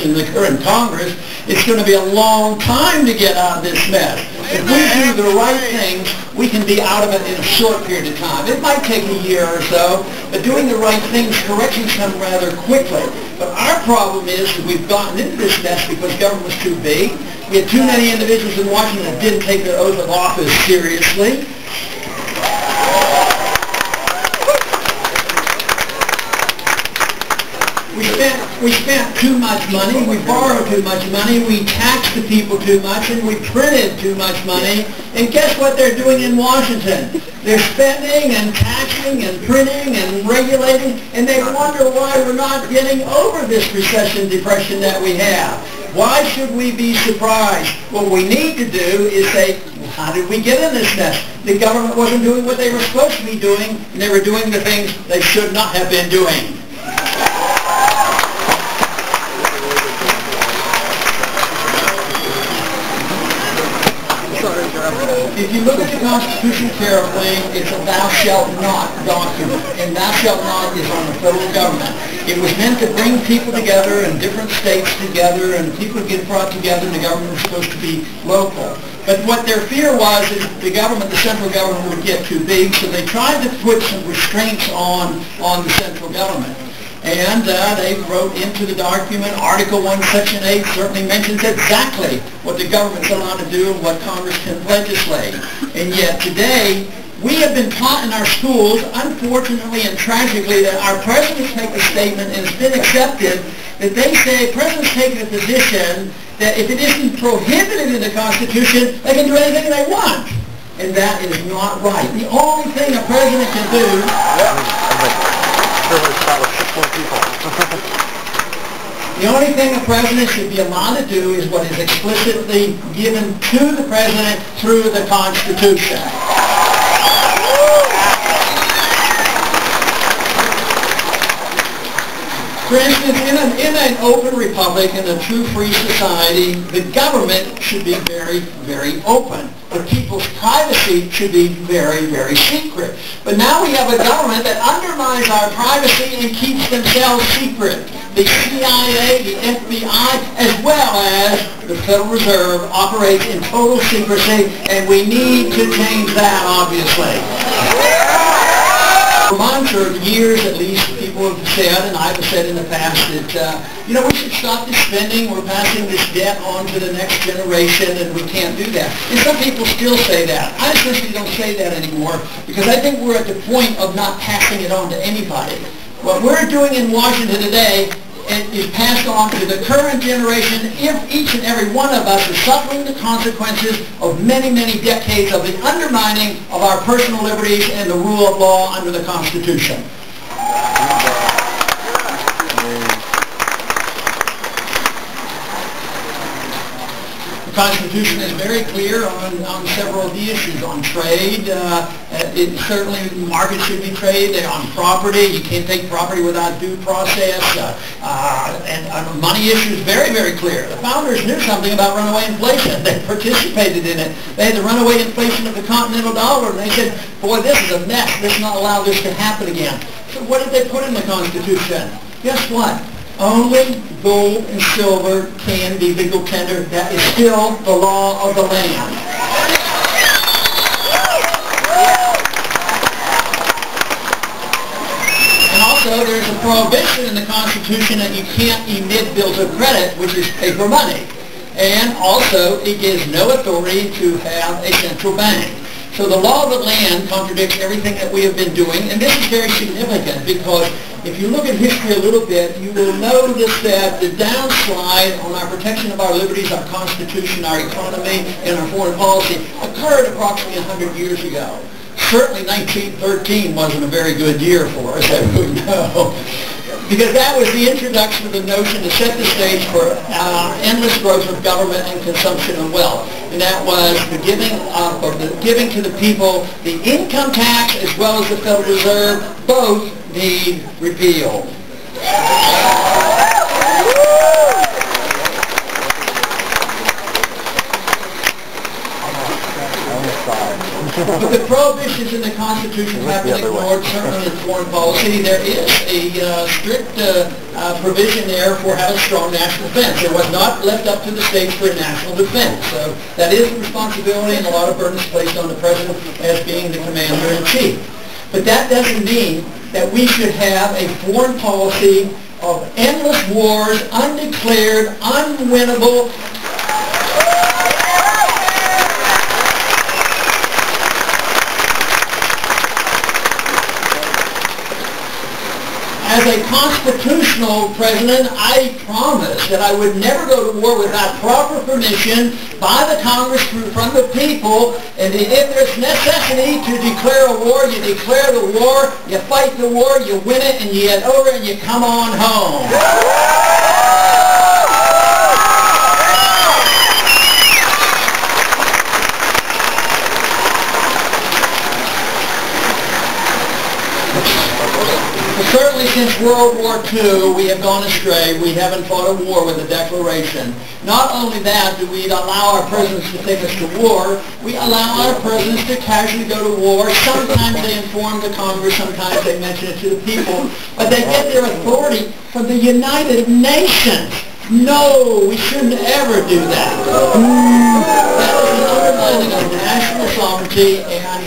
administration and the current Congress, it's going to be a long time to get out of this mess. If we do the right things, we can be out of it in a short period of time. It might take a year or so, but doing the right things, corrections come rather quickly. But our problem is that we've gotten into this mess because government was too big. We had too many individuals in Washington that didn't take their oath of office seriously. We spent too much money, we borrowed too much money, we taxed the people too much, and we printed too much money. And guess what they're doing in Washington? They're spending and taxing and printing and regulating, and they wonder why we're not getting over this recession depression that we have. Why should we be surprised? What we need to do is say, how did we get in this mess? The government wasn't doing what they were supposed to be doing, and they were doing the things they should not have been doing. If you look at the Constitution carefully, it's a thou shalt not document, and thou shalt not is on the federal government. It was meant to bring people together and different states together, and people get brought together, and the government was supposed to be local. But what their fear was is the government, the central government, would get too big, so they tried to put some restraints on the central government. And they wrote into the document, Article 1, Section 8 certainly mentions exactly what the government's allowed to do and what Congress can legislate. And yet today, we have been taught in our schools, unfortunately and tragically, that our presidents make a statement, and it's been accepted, that they say presidents take a position that if it isn't prohibited in the Constitution, they can do anything they want. And that is not right. The only thing a president can do... The only thing a president should be allowed to do is what is explicitly given to the president through the Constitution. For instance, in an open republic, in a true free society, the government should be very, very open. The people's privacy should be very, very secret. But now we have a government that undermines our privacy and keeps themselves secret. The CIA, the FBI, as well as the Federal Reserve operates in total secrecy, and we need to change that, obviously. For months or years at least, people have said, and I've said in the past, that we should stop this spending. We're passing this debt on to the next generation, and we can't do that. And some people still say that. I especially don't say that anymore, because I think we're at the point of not passing it on to anybody. What we're doing in Washington today is passed on to the current generation if each and every one of us is suffering the consequences of many, many decades of the undermining of our personal liberties and the rule of law under the Constitution. The Constitution is very clear on several of the issues. On trade, certainly markets should be traded. On property, you can't take property without due process. And on money issues, very, very clear. The founders knew something about runaway inflation. They participated in it. They had the runaway inflation of the continental dollar, and they said, boy, this is a mess. Let's not allow this to happen again. So what did they put in the Constitution? Guess what? Only gold and silver can be legal tender. That is still the law of the land. And also there's a prohibition in the Constitution that you can't emit bills of credit, which is paper money. And also it gives no authority to have a central bank. So the law of the land contradicts everything that we have been doing, and this is very significant because if you look at history a little bit, you will notice that the downslide on our protection of our liberties, our Constitution, our economy, and our foreign policy occurred approximately 100 years ago. Certainly 1913 wasn't a very good year for us, as we know, because that was the introduction of the notion to set the stage for endless growth of government and consumption of wealth. And that was the giving to the people the income tax as well as the Federal Reserve, both need repealed. But the prohibitions in the Constitution have been ignored, certainly in foreign policy. There is a strict provision there for having strong national defense. It was not left up to the states for national defense. So that is a responsibility and a lot of burdens placed on the President as being the commander-in-chief. But that doesn't mean that we should have a foreign policy of endless wars, undeclared, unwinnable. As a constitutional president, I promised that I would never go to war without proper permission by the Congress from the people, and if there's necessity to declare a war, you declare the war, you fight the war, you win it, and you get over it, and you come on home. Certainly since World War II, we have gone astray. We haven't fought a war with a declaration. Not only that, do we allow our presidents to take us to war, we allow our presidents to casually go to war. Sometimes they inform the Congress, sometimes they mention it to the people, but they get their authority from the United Nations. No, we shouldn't ever do that. That is an undermining of national sovereignty, and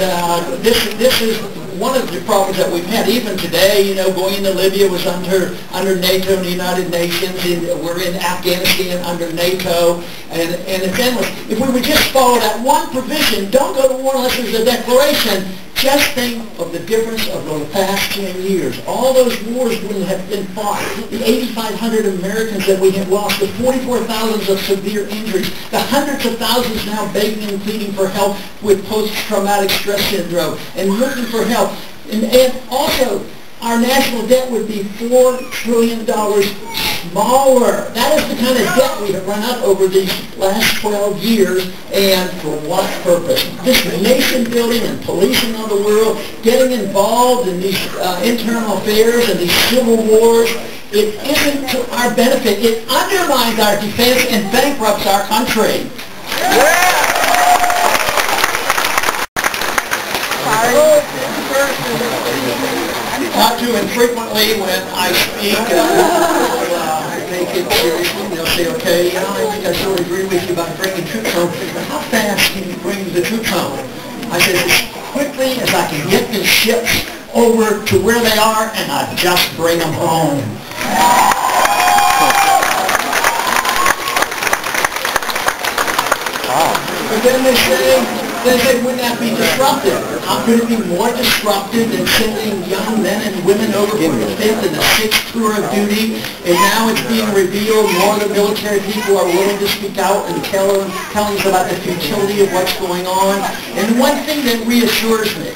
this is one of the problems that we've had. Even today, you know, going into Libya was under NATO and the United Nations, and we're in Afghanistan under NATO, and it's endless. If we would just follow that one provision, don't go to war unless there's a declaration, just think of the difference of the past 10 years. All those wars wouldn't have been fought. The 8,500 Americans that we have lost, the 44,000 of severe injuries, the hundreds of thousands now begging and pleading for help with post-traumatic stress syndrome and looking for help. And also, our national debt would be $4 trillion smaller. That is the kind of debt we have run up over these last 12 years, and for what purpose? This nation building and policing of the world, getting involved in these internal affairs and these civil wars, it isn't to our benefit. It undermines our defense and bankrupts our country. Not too infrequently when I speak, I take it seriously. They'll say, okay, I think I sort of agree with you about bringing troops home, but how fast can you bring the troops home? I said, as quickly as I can get the ships over to where they are, and I just bring them home. But then they say, wouldn't that be disruptive? How could it be more disruptive than sending young men and women over for the 5th and the 6th tour of duty? And now it's being revealed more of the military people are willing to speak out and tell us about the futility of what's going on. And one thing that reassures me,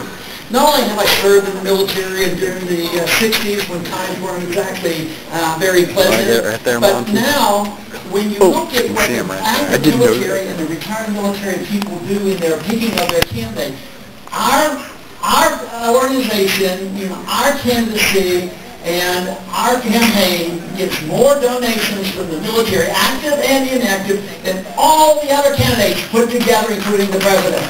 not only have I served in the military and during the 60s when times weren't exactly very pleasant, but now when you look at what the active military and the retired military people do in their picking of their candidates, our organization, you know, our candidacy and our campaign gets more donations from the military, active and inactive, than all the other candidates put together, including the president.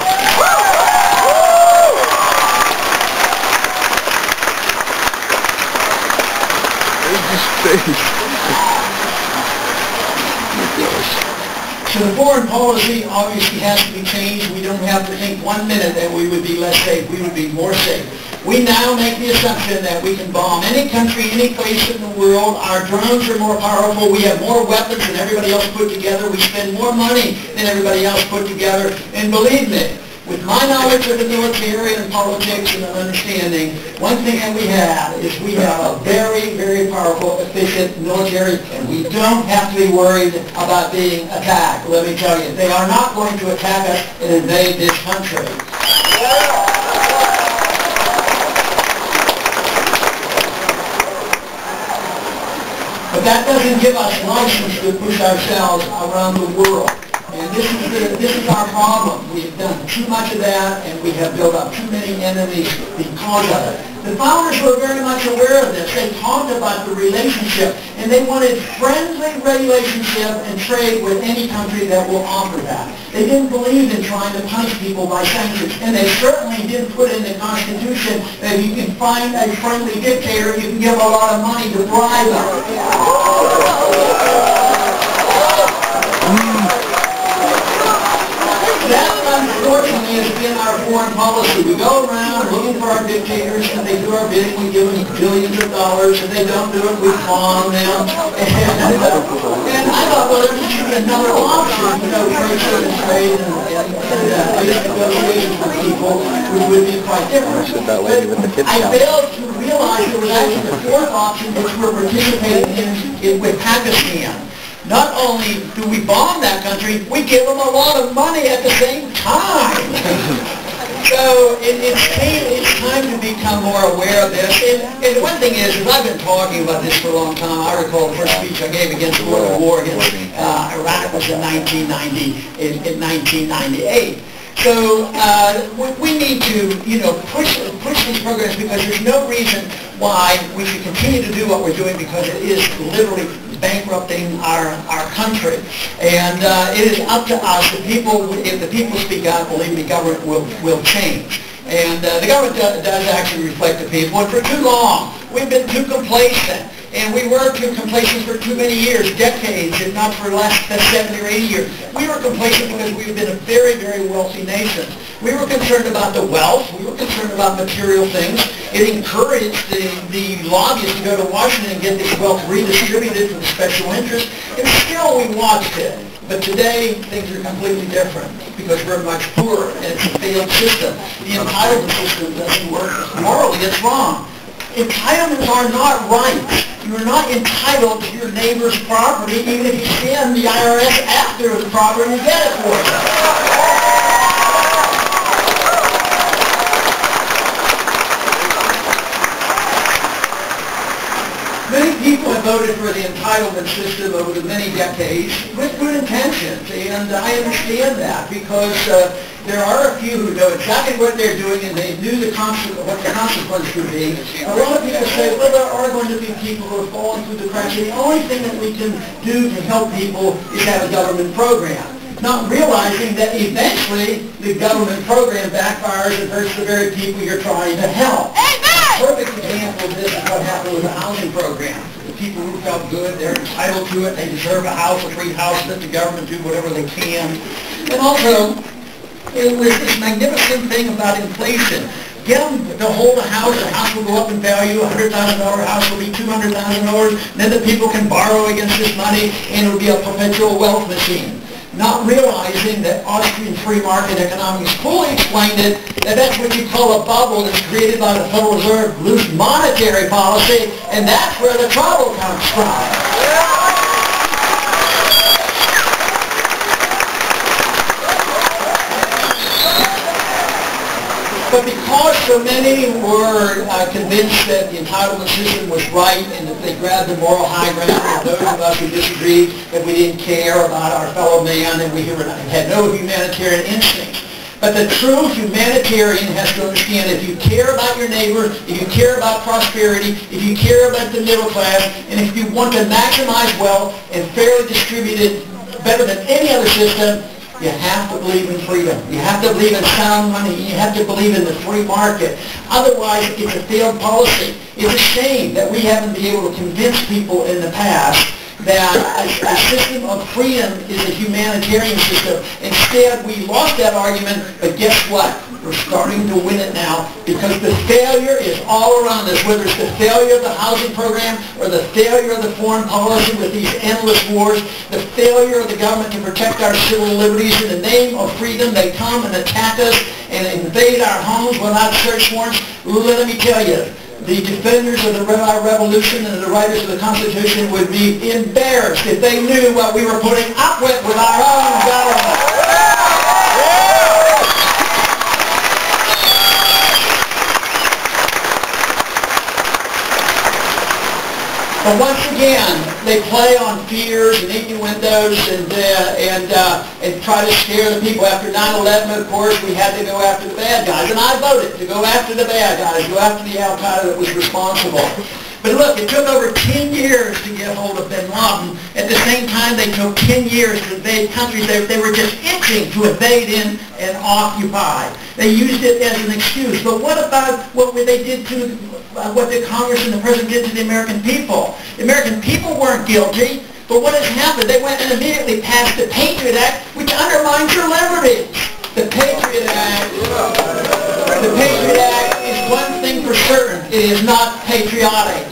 So the foreign policy obviously has to be changed. We don't have to think 1 minute that we would be less safe. We would be more safe. We now make the assumption that we can bomb any country, any place in the world. Our drones are more powerful. We have more weapons than everybody else put together. We spend more money than everybody else put together. And believe me, with my knowledge of the military and politics and understanding, one thing that we have is we have a very, very powerful, efficient military, and we don't have to be worried about being attacked. Let me tell you, they are not going to attack us and invade this country. But that doesn't give us license to push ourselves around the world. And this is our problem. We've done too much of that, and we have built up too many enemies because of it. The founders were very much aware of this. They talked about the relationship, and they wanted friendly relationship and trade with any country that will offer that. They didn't believe in trying to punish people by sanctions, and they certainly didn't put in the Constitution that if you can find a friendly dictator, you can give a lot of money to bribe them. That, unfortunately, has been our foreign policy. We go around looking for our dictators, and they do our bidding. We give them billions of dollars, and they don't do it. We fawn them. And I thought, well, there should be another option, trade and basic negotiations with people who would be quite different. But I failed to realize there was actually the fourth option, which we're participating in with Pakistan. Not only do we bomb that country, we give them a lot of money at the same time. So it's time to become more aware of this. And one thing is I've been talking about this for a long time. I recall the first speech I gave against the war against Iraq was in 1998. So we need to, push these programs because there's no reason why we should continue to do what we're doing because it is literally bankrupting our country. And it is up to us. If the people speak out, believe me, government will change. And the government does actually reflect the people. And for too long, we've been too complacent. And we were too complacent for too many years, decades, if not for less than 70 or 80 years. We were complacent because we've been a very, very wealthy nation. We were concerned about the wealth. We were concerned about material things. It encouraged the lobbyists to go to Washington and get this wealth redistributed for the special interest. And still we watched it. But today, things are completely different because we're much poorer and it's a failed system. The entitlement system doesn't work. Morally, it's wrong. Entitlements are not rights. You're not entitled to your neighbor's property even if you send the IRS after the property and get it for you. Many people have voted for the entitlement system over the many decades with good intentions, and I understand that because there are a few who know exactly what they're doing and they knew what the consequence would be. A lot of people say, well, there are going to be people who are falling through the cracks, and the only thing that we can do to help people is have a government program. Not realizing that eventually the government program backfires and hurts the very people you're trying to help. A perfect example of this is what happened with the housing program. The people who felt good, they're entitled to it, they deserve a house, a free house, let the government do whatever they can. And also, it was this magnificent thing about inflation. Get them to hold a house will go up in value, a $100,000 house will be $200,000, then the people can borrow against this money, and it will be a perpetual wealth machine. Not realizing that Austrian free market economics fully explained it, that that's what you call a bubble that's created by the Federal Reserve, loose monetary policy, and that's where the trouble comes from. But because so many were convinced that the entitlement system was right and that they grabbed the moral high ground, and those of us who disagreed that we didn't care about our fellow man and we had no humanitarian instincts. But the true humanitarian has to understand if you care about your neighbor, if you care about prosperity, if you care about the middle class, and if you want to maximize wealth and fairly distribute it better than any other system, you have to believe in freedom. You have to believe in sound money. You have to believe in the free market. Otherwise, it's a failed policy. It's a shame that we haven't been able to convince people in the past that a system of freedom is a humanitarian system. Instead, we lost that argument, but guess what? We're starting to win it now because the failure is all around us, whether it's the failure of the housing program or the failure of the foreign policy with these endless wars, the failure of the government to protect our civil liberties. In the name of freedom, they come and attack us and invade our homes without search warrants. Let me tell you, the defenders of the revolution and the writers of the Constitution would be embarrassed if they knew what we were putting up with our own government. But once again, they play on fears and ignorance. windows and try to scare the people. After 9/11, of course, we had to go after the bad guys, and I voted to go after the bad guys, go after the Al-Qaeda that was responsible. But look, it took over 10 years to get hold of bin Laden. At the same time, they took 10 years to invade countries they were just itching to invade in and occupy. They used it as an excuse. But what about what they did to, what the Congress and the President did to the American people? The American people weren't guilty. But what has happened? They went and immediately passed the Patriot Act, which undermines your liberties. The Patriot Act is one thing for certain. It is not patriotic.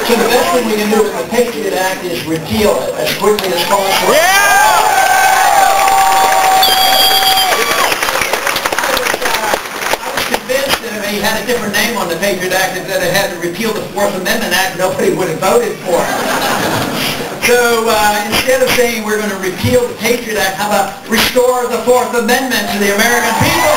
So the best thing we can do with the Patriot Act is repeal it as quickly as possible. He had a different name on the Patriot Act that it had to repeal the Fourth Amendment Act, nobody would have voted for it. So instead of saying we're going to repeal the Patriot Act, how about restore the Fourth Amendment to the American people?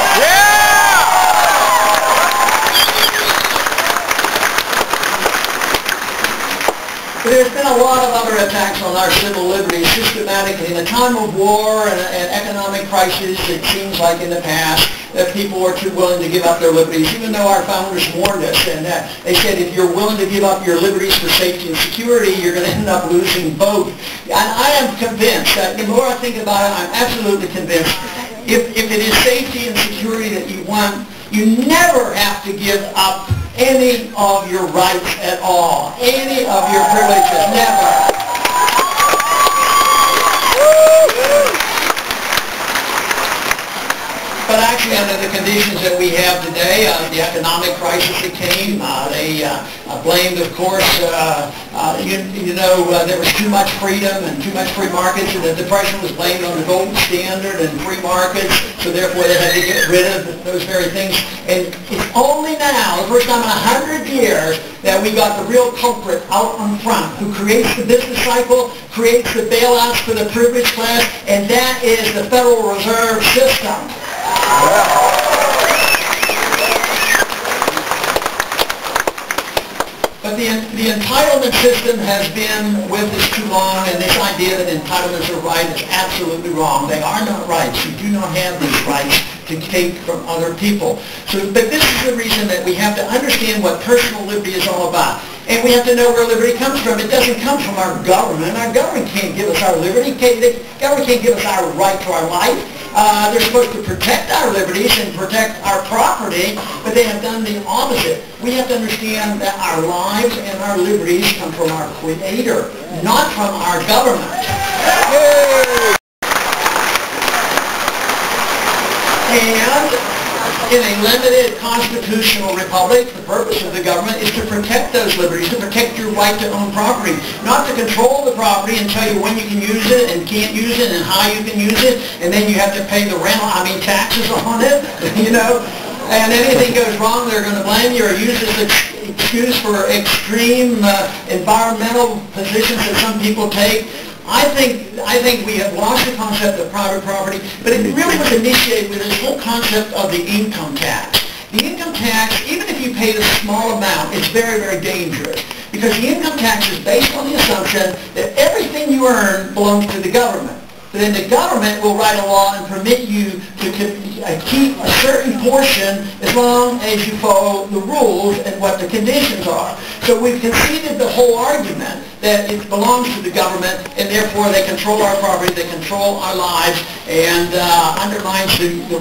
But there's been a lot of other attacks on our civil liberties systematically. In a time of war and economic crisis, it seems like in the past that people were too willing to give up their liberties, even though our founders warned us. And they said if you're willing to give up your liberties for safety and security, you're going to end up losing both. And I am convinced, the more I think about it, I'm absolutely convinced, if it is safety and security that you want, you never have to give up any of your rights at all, any of your privileges, never. But actually, under the conditions that we have today, the economic crisis that came, they blamed, of course, there was too much freedom and too much free markets, and the depression was blamed on the gold standard and free markets, so therefore they had to get rid of those very things. And it's only now, the first time in 100 years, that we got the real culprit out in front, who creates the business cycle, creates the bailouts for the privileged class, and that is the Federal Reserve System. But the entitlement system has been with us too long, and this idea that entitlements are right is absolutely wrong. They are not rights. You do not have these rights to take from other people. But this is the reason that we have to understand what personal liberty is all about. And we have to know where liberty comes from. It doesn't come from our government. Our government can't give us our liberty. The government can't give us our right to our life. They're supposed to protect our liberties and protect our property, but they have done the opposite. We have to understand that our lives and our liberties come from our Creator, not from our government. And in a limited constitutional republic, the purpose of the government is to protect those liberties, to protect your right to own property, not to control the property and tell you when you can use it and can't use it and how you can use it, and then you have to pay the taxes on it, and anything goes wrong, they're going to blame you or use this excuse for extreme environmental positions that some people take. I think we have lost the concept of private property, but it really was initiated with this whole concept of the income tax. The income tax, even if you paid a small amount, is very, very dangerous, because the income tax is based on the assumption that everything you earn belongs to the government. But then the government will write a law and permit you to keep a certain portion as long as you follow the rules and what the conditions are. So we've conceded the whole argument that it belongs to the government, and therefore they control our property, they control our lives, and undermines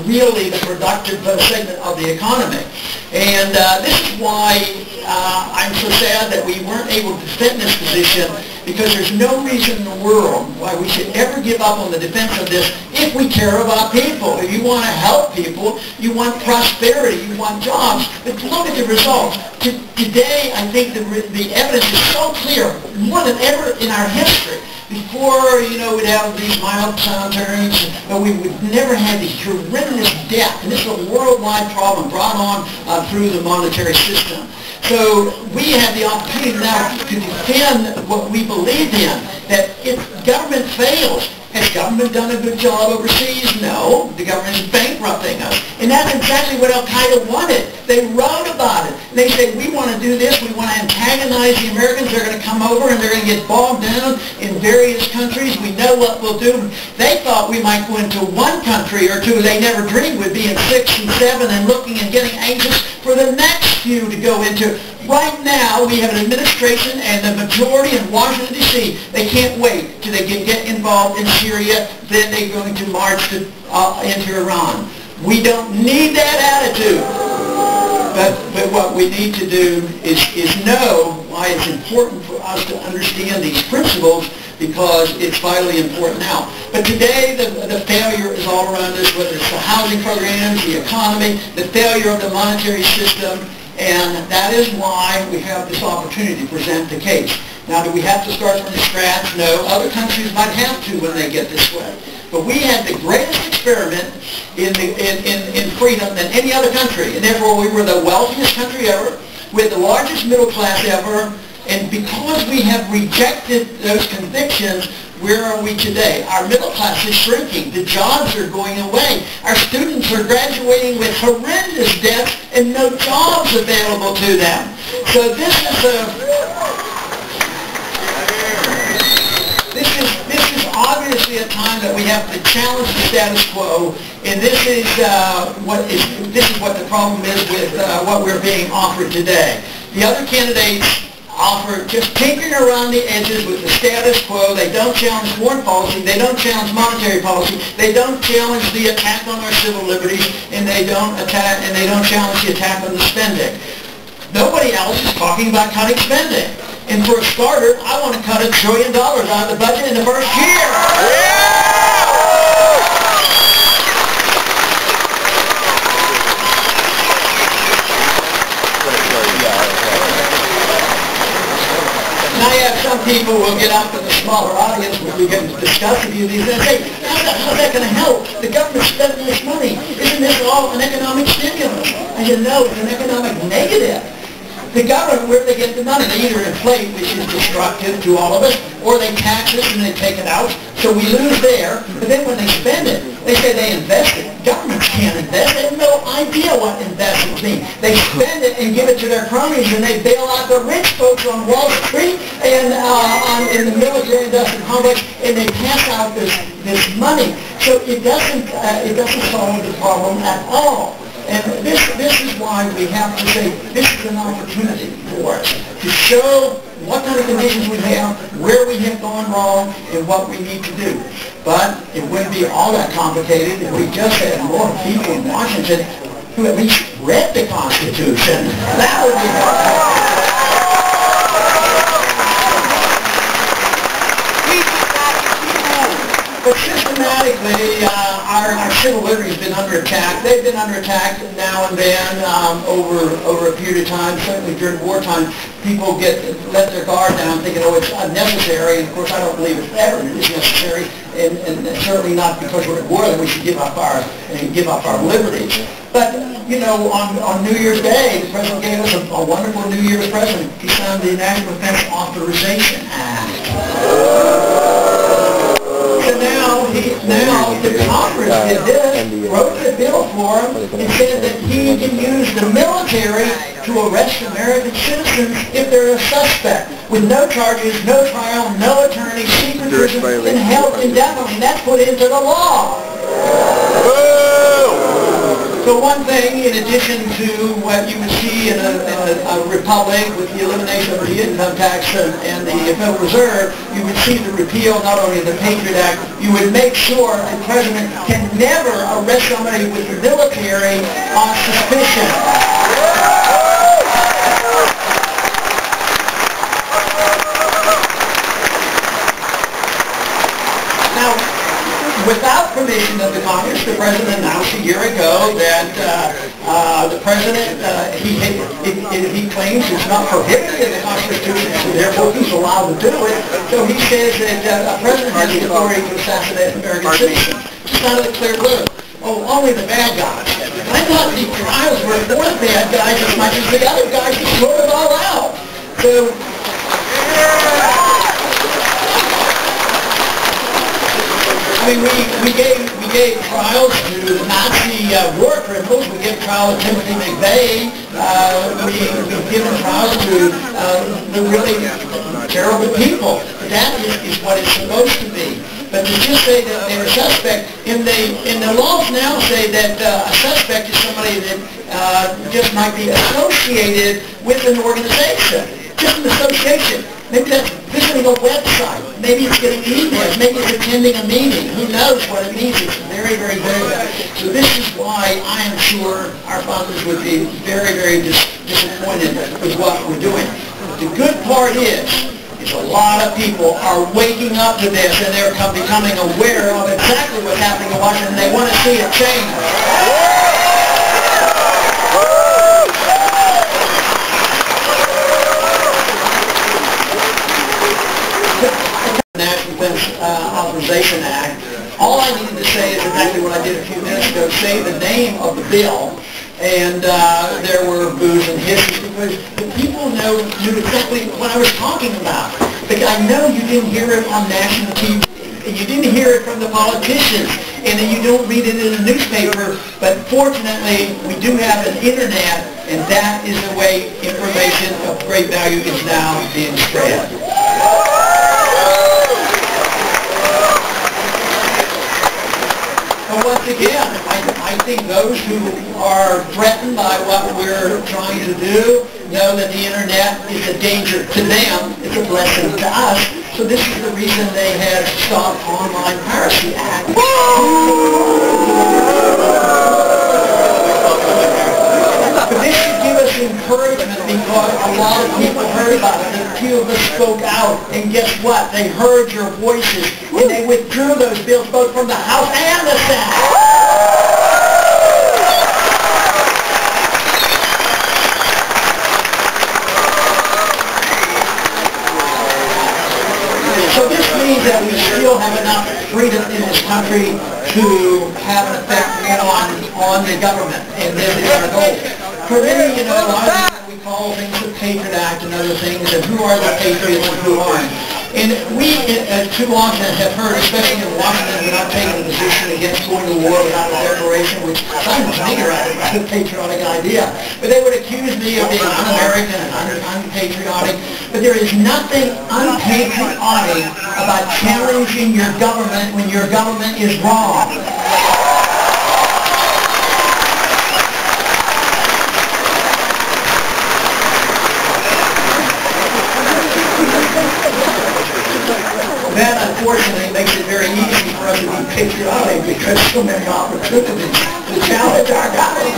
really the productive segment of the economy. And this is why I'm so sad that we weren't able to defend this position, because there's no reason in the world why we should ever give up on the defense of this if we care about people. If you want to help people, you want prosperity, you want jobs. But look at the results. Today, I think the evidence is so clear, more than ever in our history. Before, we'd have these mild downturns, but we would never have these horrendous debt. And this is a worldwide problem brought on through the monetary system. So we have the opportunity now to defend what we believe in, that if government fails, Has government done a good job overseas? No. The government is bankrupting us. And that's exactly what Al-Qaeda wanted. They wrote about it. They said, we want to do this. We want to antagonize the Americans. They're going to come over and they're going to get bogged down in various countries. We know what we'll do. They thought we might go into one country or two. They never dreamed we'd be in 6 and 7 and looking and getting anxious for the next few to go into. Right now, we have an administration and the majority in Washington, D.C., they can't wait till they can get involved in Syria. Then they're going to march to, into Iran. We don't need that attitude. But what we need to do is know why it's important for us to understand these principles, because it's vitally important now. But today, the failure is all around us, whether it's the housing programs, the economy, the failure of the monetary system, and that is why we have this opportunity to present the case. Now, do we have to start from scratch? No. Other countries might have to when they get this way. But we had the greatest experiment in freedom than any other country, and therefore we were the wealthiest country ever, with the largest middle class ever, and because we have rejected those convictions, where are we today? Our middle class is shrinking. The jobs are going away. Our students are graduating with horrendous debts and no jobs available to them. So this is obviously a time that we have to challenge the status quo, and this is what the problem is with what we're being offered today. The other candidates offer just tinkering around the edges with the status quo. They don't challenge foreign policy. They don't challenge monetary policy. They don't challenge the attack on our civil liberties, and they don't challenge the attack on the spending. Nobody else is talking about cutting spending. And for a starter, I want to cut $1 trillion out of the budget in the first year. Now you have some people who will get up in the smaller audience when we get to discuss with you these and say, how's that going to help? The government's spending this money. Isn't this all an economic stimulus? I said, no, it's an economic negative. The government, where they get the money, they either inflate, which is destructive to all of us, or they tax us and they take it out, so we lose there. But then when they spend it, they say they invest it. Governments can't invest. They have no idea what investments mean. They spend it and give it to their cronies, and they bail out the rich folks on Wall Street and in the military-industrial complex, and they pass out this money. So it doesn't solve the problem at all. And this is why we have to say this is an opportunity for us to show what kind of conditions we have, where we have gone wrong, and what we need to do. But it wouldn't be all that complicated if we just had more people in Washington who at least read the Constitution. That would be helpful. But systematically, our civil liberties have been under attack. They've been under attack now and then over a period of time. Certainly during wartime, people let their guard down thinking, oh, it's unnecessary. And of course, I don't believe it's ever is necessary. And certainly not because we're at war that we should give up our liberties. But, you know, on New Year's Day, the President gave us a wonderful New Year's present. He signed the National Defense Authorization Act. So now the Congress did this, wrote the bill for him, and said that he can use the military to arrest American citizens if they're a suspect, with no charges, no trial, no attorney, secret prison, and held indefinitely. That's put into the law. So one thing, in addition to what you would see in a republic with the elimination of the income tax and the Federal Reserve, you would see the repeal not only of the Patriot Act, you would make sure the president can never arrest somebody with the military on suspicion. Without permission of the Congress, the President announced a year ago that the President, he claims it's not prohibited in the Constitution, so therefore he's allowed to do it. So he says that a President has the authority to assassinate American citizens. Just out of the clear blue. Oh, only the bad guys. I thought these trials were for the bad guys as much as the other guys to sort it all out. So, I mean, we gave trials to Nazi war criminals. We gave trials to Timothy McVeigh. We've given trials to the really terrible people. That is what it's supposed to be. But to just say that they're a suspect, in the laws now say that a suspect is somebody that just might be associated with an organization. Just an association. Maybe that's visiting a website. Maybe it's getting emails. Maybe it's attending a meeting. Who knows what it means? It's very, very, very bad. So this is why I am sure our fathers would be very, very disappointed with what we're doing. But the good part is a lot of people are waking up to this and they're becoming aware of exactly what's happening in Washington. They want to see it change. National Defense Authorization Act. All I needed to say is exactly what I did a few minutes ago, say the name of the bill, and there were boos and hisses because the people knew exactly what I was talking about. But I know you didn't hear it on national TV, you didn't hear it from the politicians, and you don't read it in a newspaper, but fortunately we do have an internet, and that is the way information of great value is now being spread. And once again, I think those who are threatened by what we're trying to do know that the internet is a danger to them. It's a blessing to us. So this is the reason they have stopped Online Piracy Act. But this should give us encouragement because a lot of people heard about it. And a few of us spoke out. And guess what? They heard your voices. And they withdrew those bills both from the House and the Senate. So this means that we still have enough freedom in this country to have an effect on the government, and this is our goal. For many, a lot of people we call things the Patriot Act and other things, and who are the patriots and who aren't. And we, too often, have heard, especially in Washington, we're not taking a position against going to war without a declaration, which I'm a patriotic idea. But they would accuse me of being un-American and unpatriotic. But there is nothing unpatriotic about challenging your government when your government is wrong. That, unfortunately, makes it very easy for us to be patriotic because so many opportunities to challenge our government.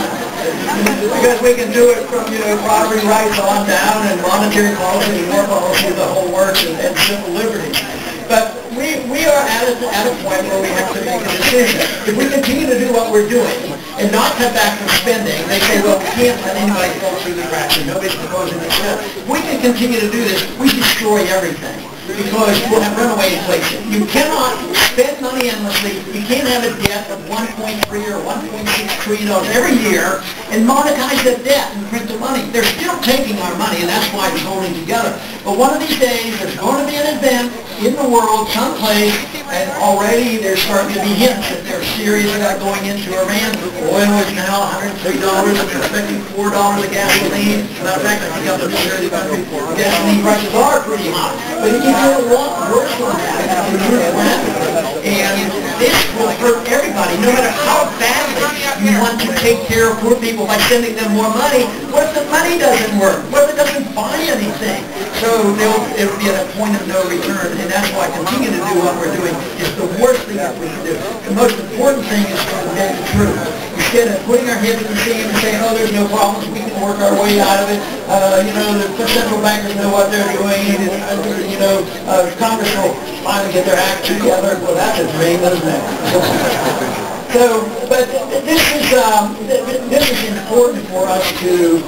Because we can do it from, property rights on down and monetary policy and war policy, the whole works, and civil liberties. But we are at a point where we have to make a decision. If we continue to do what we're doing and not cut back from spending, they say, well, we can't let anybody go through the cracks and nobody's proposing this. If we can continue to do this, we destroy everything. Because we'll have runaway inflation. You cannot spend money endlessly. You can't have a debt of $1.3 or $1.6 trillion every year and monetize that debt and print the money. They're still taking our money, and that's why it's holding together. But one of these days, there's going to be an event in the world someplace, and already there's starting to be hints that they're serious about going into Iran. Oil is now $103, and they're expecting $4 a gasoline. As a matter of fact, I think up in this area, gasoline prices are pretty high. But it can get a lot worse than that. And this will hurt everybody, no matter how badly you want to take care of poor people by sending them more money. What if the money doesn't work? What if it doesn't buy anything? So it'll be at a point of no return, and that's why continue to do what we're doing is the worst thing that we can do. The most important thing is to get the truth. Instead of putting our heads in the sand and saying, oh, there's no problems, we can work our way out of it. The central bankers know what they're doing, and, Congress will finally get their act together. Well, that's a dream, isn't it? But this is important for us to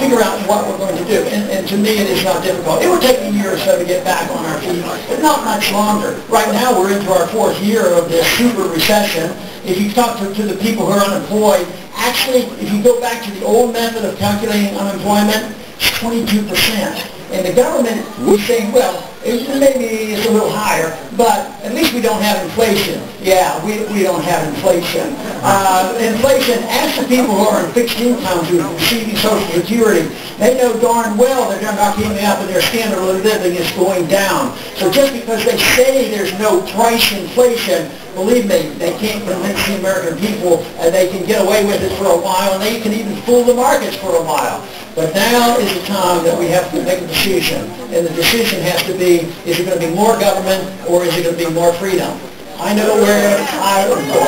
figure out what we're going to do. And to me, it is not difficult. It would take a year or so to get back on our feet, but not much longer. Right now, we're into our fourth year of this super recession. If you talk to the people who are unemployed, actually, if you go back to the old method of calculating unemployment, it's 22%. And the government is saying, well, Maybe it's a little higher, but at least we don't have inflation. Yeah, we don't have inflation. Inflation, ask the people who are in fixed incomes who are receiving Social Security. They know darn well that they're not keeping up and their standard of living is going down. So just because they say there's no price inflation, believe me, they can't convince the American people, and they can get away with it for a while, and they can even fool the markets for a while. But now is the time that we have to make a decision, and the decision has to be, is it going to be more government, or is it going to be more freedom? I know where I would go.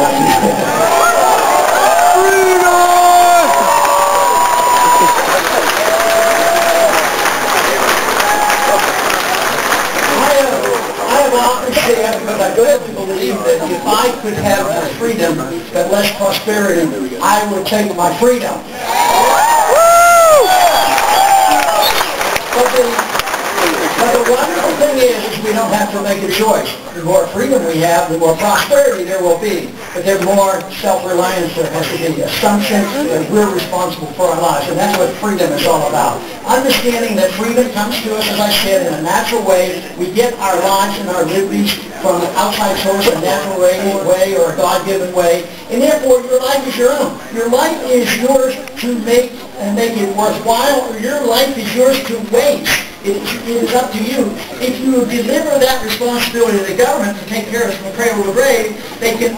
I have often said, because I really believe that if I could have more freedom but less prosperity, I would take my freedom. But the wonderful thing is we don't have to make a choice. The more freedom we have, the more prosperity there will be. But there's more self-reliance there has to be. Assumption that we're responsible for our lives. And that's what freedom is all about. Understanding that freedom comes to us, as I said, in a natural way. We get our lives and our liberties from an outside source, a natural way or a God-given way. And therefore, your life is your own. Your life is yours to make and make it worthwhile, or your life is yours to waste. It is up to you. If you deliver that responsibility to the government to take care of us from cradle to grave, they can't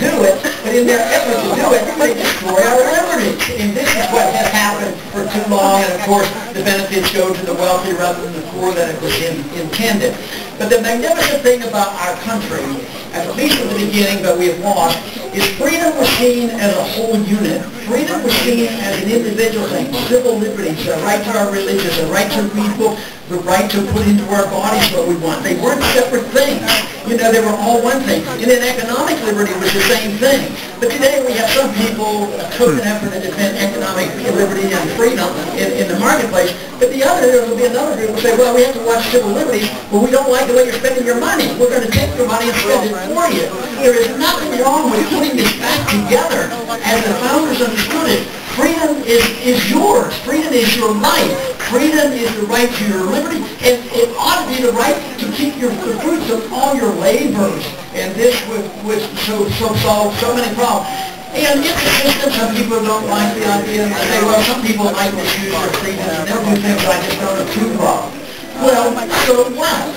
do it, but in their effort to do it, they destroy our liberties. And this is what has happened for too long, and of course, the benefits go to the wealthy rather than the poor that it was intended. But the magnificent thing about our country, at least in the beginning, but we have lost, is freedom was seen as a whole unit. Freedom was seen as an individual thing. Civil liberties, the right to our religion, the right to read books, the right to put into our bodies what we want. They weren't separate things. You know, they were all one thing. And then economic liberty was the same thing. But today we have some people took an effort to defend economic liberty and freedom in the marketplace. But there will be another group who say, well, we have to watch civil liberties, but we don't like the way you're spending your money. We're going to take your money and spend it for you. There is nothing wrong with putting this back together as the founders understood it. Freedom is yours. Freedom is your life. Freedom is the right to your liberty, and it ought to be the right to keep the fruits of all your labors. And this would solve so many problems. And it's a system. Some people don't like the idea. They say, well, some people might misuse their freedom, and they'll do things I just don't approve of. Well, so what?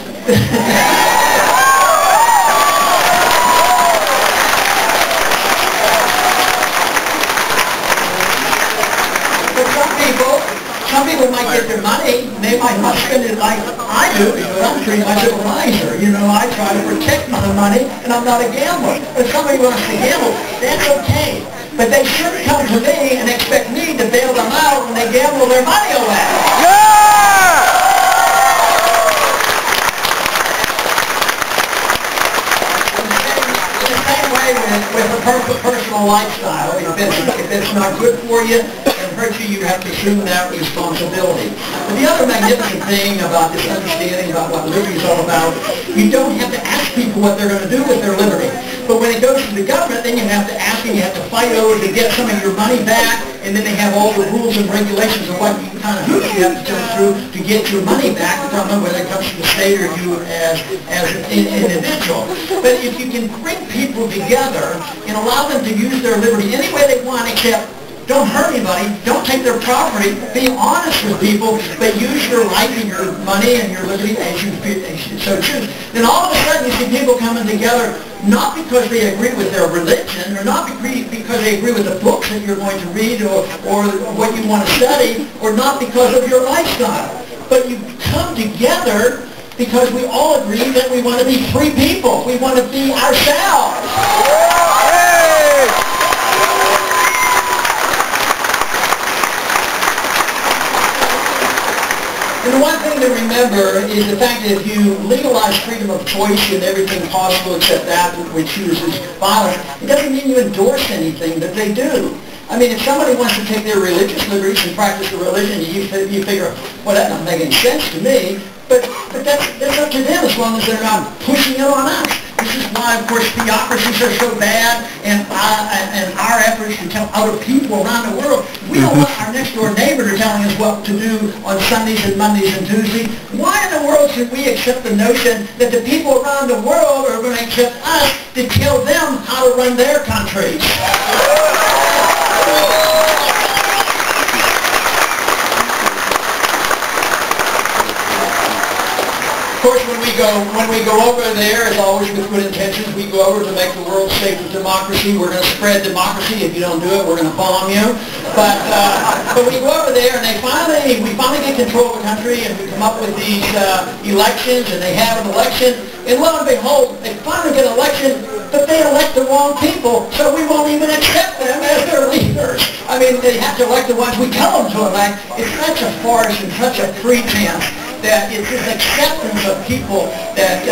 Some people might get their money, they might not spend it like I do, because I'm pretty much a miser. You know, I try to protect my money, and I'm not a gambler. If somebody wants to gamble, that's okay. But they shouldn't come to me and expect me to bail them out when they gamble their money away. Yeah! In the same way with a personal lifestyle, if it's not good for you, you have to assume that responsibility. But the other magnificent thing about this understanding about what liberty is all about, you don't have to ask people what they're going to do with their liberty. But when it goes to the government, then you have to ask and you have to fight over to get some of your money back, and then they have all the rules and regulations of what kind of hoops you have to jump through to get your money back, from them, whether it comes to the state or you as an individual. But if you can bring people together and allow them to use their liberty any way they want, except don't hurt anybody, don't take their property, be honest with people, but use your life and your money and your liberty as you so choose. Then all of a sudden you see people coming together, not because they agree with their religion, or not because they agree with the books that you're going to read, or what you want to study, or not because of your lifestyle. But you come together because we all agree that we want to be free people. We want to be ourselves. And the one thing to remember is the fact that if you legalize freedom of choice and everything possible except that which chooses violence, it doesn't mean you endorse anything that they do. I mean, if somebody wants to take their religious liberties and practice a religion, you figure, well, that doesn't make any sense to me. But that's up to them as long as they're not pushing it on us. This is why, of course, theocracies are so bad, and our efforts to tell other people around the world. We don't want our next door neighbor to telling us what to do on Sundays and Mondays and Tuesdays. Why in the world should we accept the notion that the people around the world are going to accept us to tell them how to run their countries? Of course, when we go over there, as always with good intentions, we go over to make the world safe with democracy. We're going to spread democracy. If you don't do it, we're going to bomb you. But we go over there, and we finally get control of the country, and we come up with these elections, and they have an election. And lo and behold, they finally get an election, but they elect the wrong people, so we won't even accept them as their leaders. I mean, they have to elect the ones we tell them to elect. It's such a farce and such a pretense that it's this acceptance of people that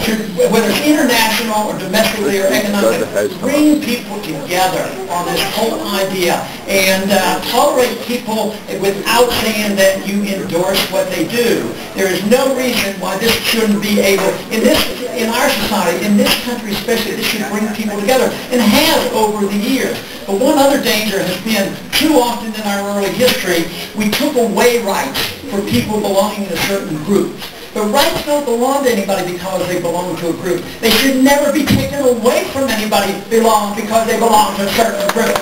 should, whether it's international or domestically or economically, bring people together on this whole idea and tolerate people without saying that you endorse what they do. There is no reason why this shouldn't be able, in our society, in this country especially, this should bring people together, and has over the years. But one other danger has been, too often in our early history, we took away rights for people belonging to certain groups. But rights don't belong to anybody because they belong to a group. They should never be taken away from anybody because they belong to a certain group.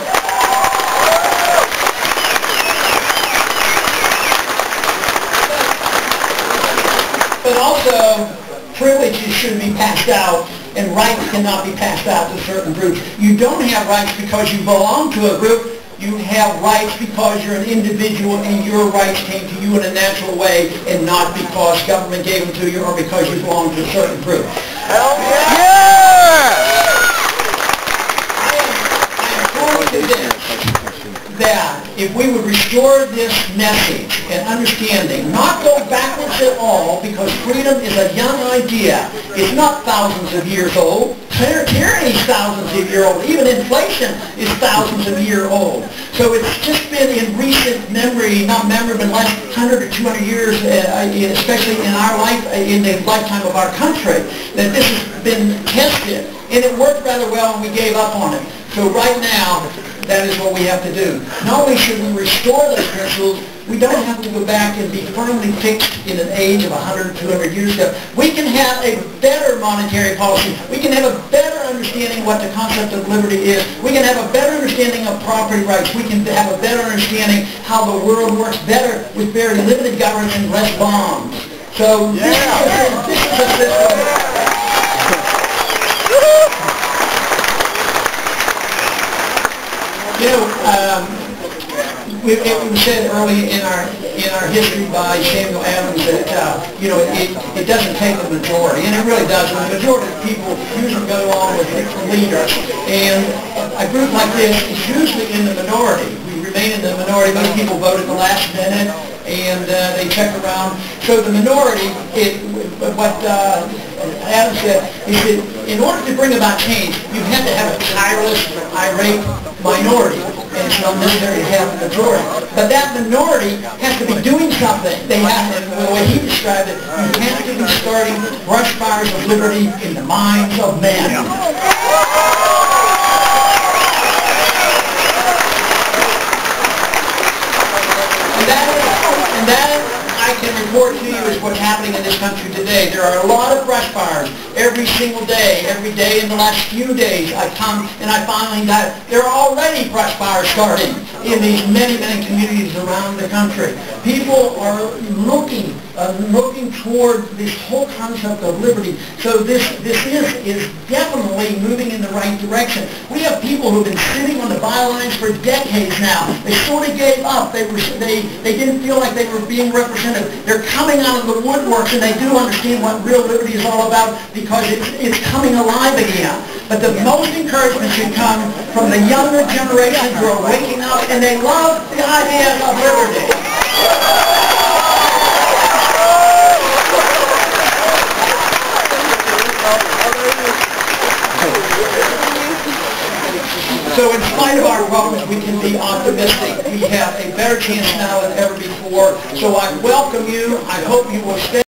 But also, privileges should be passed out, and rights cannot be passed out to certain groups. You don't have rights because you belong to a group. You have rights because you're an individual and your rights came to you in a natural way and not because government gave them to you or because you belong to a certain group. Hell yeah! I am fully convinced that if we would restore this message and understanding, not go backwards at all, because freedom is a young idea. It's not thousands of years old. Tyranny is thousands of years old. Even inflation is thousands of years old. So it's just been in recent memory, not memory, but last 100 or 200 years, especially in our life, in the lifetime of our country, that this has been tested. And it worked rather well, and we gave up on it. So right now, that is what we have to do. Not only should we restore those principles, we don't have to go back and be firmly fixed in an age of 100, 200 years ago. We can have a better monetary policy. We can have a better understanding of what the concept of liberty is. We can have a better understanding of property rights. We can have a better understanding how the world works better with very limited government and less bombs. So this is a system. You know, it was said early in our history by Samuel Adams that it doesn't take a majority, and it really doesn't. The majority of people usually go along with the leaders, and a group like this is usually in the minority. We remain in the minority. Most people vote at the last minute, and they check around. So the minority, what Adams said is that in order to bring about change, you have to have a tireless, irate minority, and it's not necessary to have a majority. But that minority has to be doing something. They have to, the way he described it, you have to be starting brush fires of liberty in the minds of men. And that I can report to you is what's happening in this country today. There are a lot of brush fires every single day. Every day in the last few days I come and I finally got, there are already brush fires starting in these many, many communities around the country. People are looking toward this whole concept of liberty. So this is definitely moving in the right direction. We have people who have been sitting on the bylines for decades now. They sort of gave up. They didn't feel like they were being represented. They're coming out of the woodworks, and they do understand what real liberty is all about because it's coming alive again. But the most encouragement should come from the younger generation who are waking up, and they love the idea of liberty. So in spite of our problems, we can be optimistic. We have a better chance now than ever before. So I welcome you. I hope you will stay.